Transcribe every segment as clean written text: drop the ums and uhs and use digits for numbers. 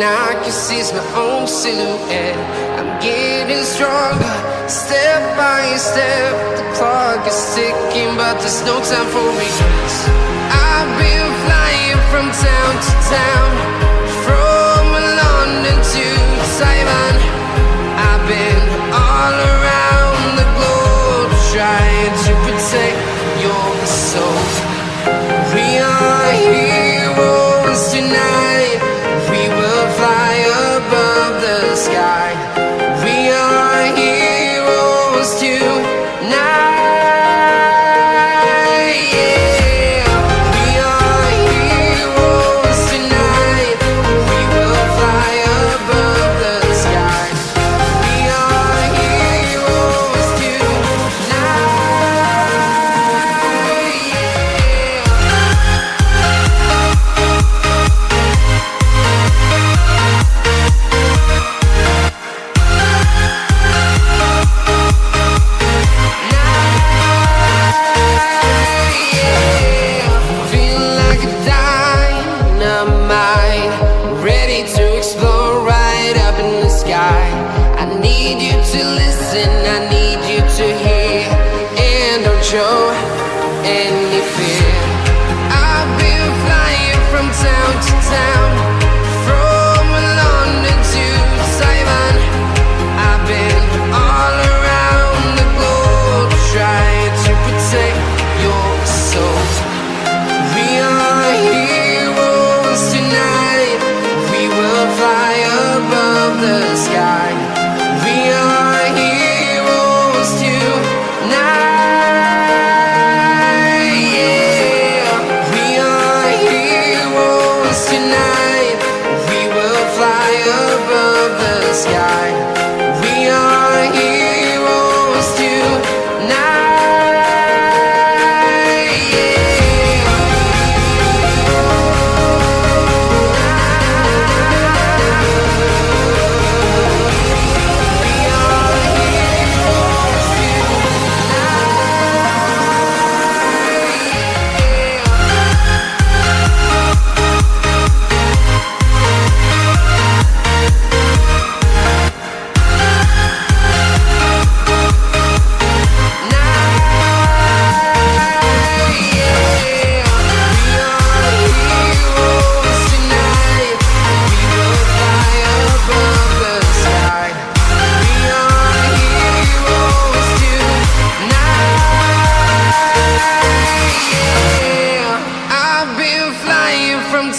I can see my own silhouette. I'm getting stronger, step by step. The clock is ticking, but there's no time for me. I've been flying from town to town, from London to Taiwan. I've been all around the globe, trying to protect your soul. We are heroes tonight. We will fly above the sky. We are heroes tonight. Yeah. We are heroes tonight. We will fly above the sky. We are heroes tonight. Show any fear. I've been flying from town to town, from London to Taiwan. I've been all around the globe, trying to protect your soul. We are heroes tonight. We will fly above the sky. We are heroes tonight. Sky. We are heroes tonight. Yeah. We are heroes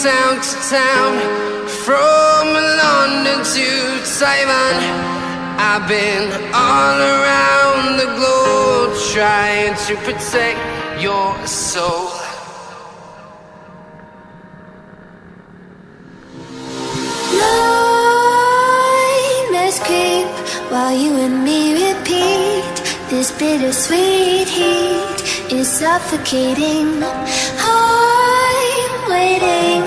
town to town, from London to Taiwan. I've been all around the globe, trying to protect your soul. Nightmares creep while you and me repeat. This bittersweet heat is suffocating. I'm waiting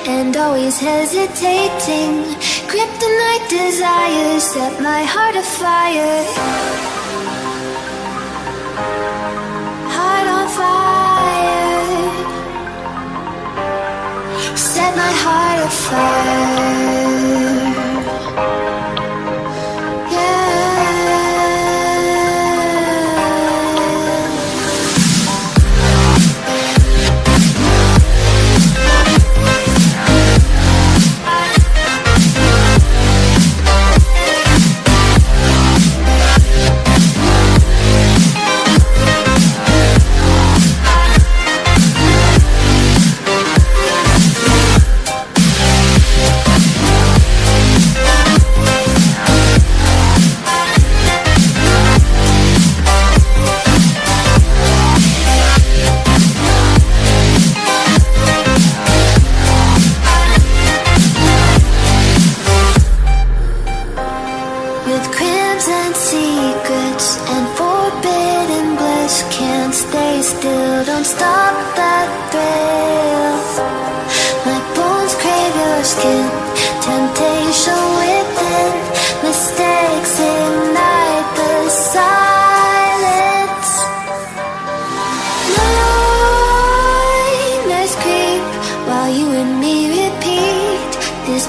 and always hesitating. Kryptonite desires set my heart afire. Heart on fire. Set my heart afire.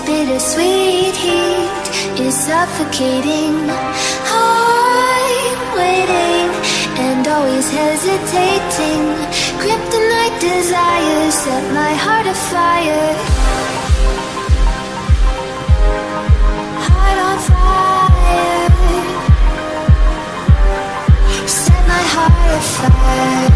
Bittersweet suffocating. I'm waiting and always hesitating. Kryptonite desires set my heart afire. Heart on fire. Set my heart afire.